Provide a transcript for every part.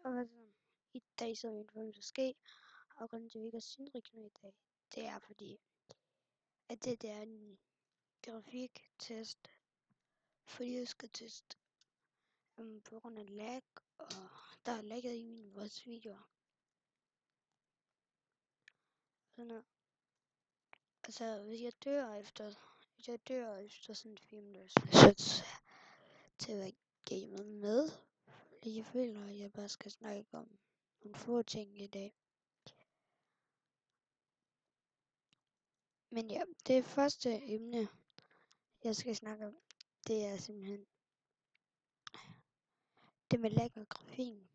Altså, i dag sidder vi i en ske, og grunden til, at vi ikke har synrigner i dag, det er fordi, at det er en grafiktest, fordi jeg skal teste på grund af lag, og der er lagget i vores videoer. Sådan noget. Altså, hvis jeg dør efter sådan 4 minutter, så til at være gamet med, fordi jeg føler, at jeg bare skal snakke om nogle få ting i dag. Men ja, det første emne, jeg skal snakke om, det er simpelthen det med lag og grafikken.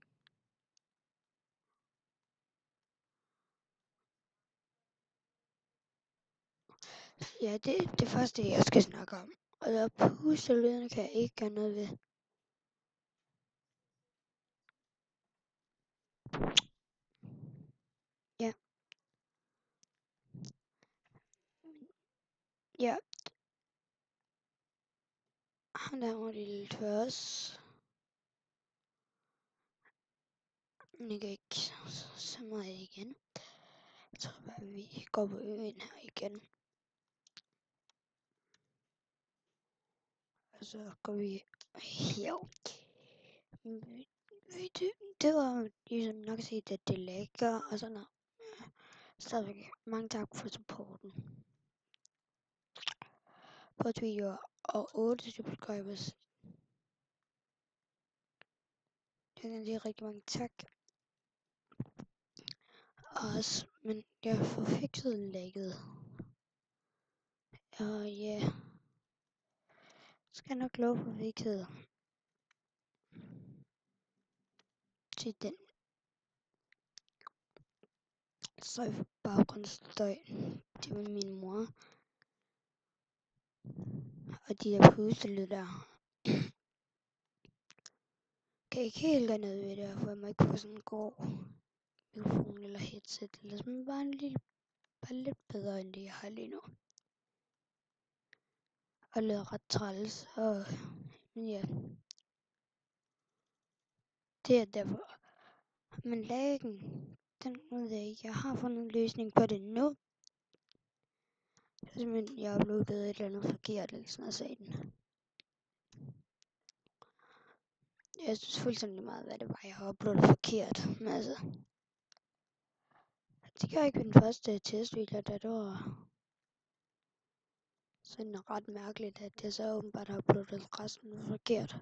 Ja, det er det første, jeg skal snakke om. Og der pustelydene kan jeg ikke gøre noget ved. Ja. Ja. Han der var lidt tørs. Men jeg kan ikke så meget igen. Jeg tror bare, vi går på øen her igen. Og så går vi her. Det var ligesom nok set, at det lægger og sådan noget. Stadigvæk mange tak for supporten. På videoer og 8 subscribers. Jeg kan sige rigtig mange tak. Også, men jeg får fikset lægget. Og ja, skal nok love for fikset til den. Så for baggrundsstøj, det var min mor. Og de der pustelyd der. Kan jeg ikke helt gøre noget ved det, for jeg må ikke få sådan en god mikrofon eller headset, eller sådan bare lidt bedre end det jeg har lige nu. Og lyder ret træls, og ja, det er derfor. Men laggen, den ved jeg ikke, jeg har fundet en løsning på det nu. Simpelthen, jeg har uploadet et eller andet forkert, eller sådan noget sagde. Jeg synes fuldstændig meget, hvad det var, jeg har uploadet forkert. Men altså, det gør ikke den første testvideo, da det var sådan ret mærkeligt, at jeg så åbenbart har uploadet resten forkert.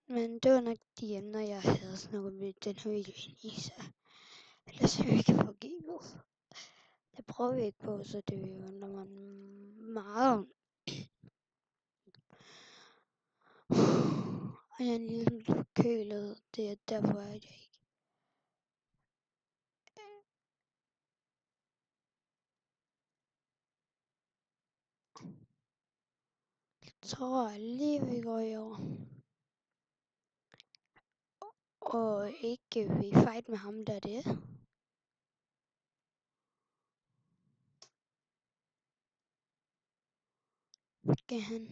Men det var nok de emner, jeg havde snakket med den her video i, så ellers er vi ikke få gamet. Det prøver vi ikke på, så det vil undre mig meget. Og jeg er en lille forkølet, det er derfor, at jeg ikke tror lige, vi går i år. Og ikke vi fight med ham, der er det. Skal han?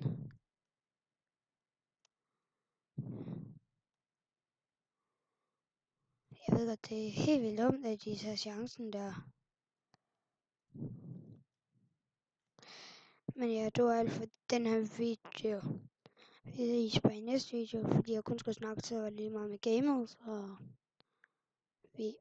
Jeg ved godt, det er helt vildt dumt, at de tager chancen der. Men ja, det var alt for den her video. Vi ses i næste video, fordi jeg kun skal snakke til at være lige meget med gamers, og vi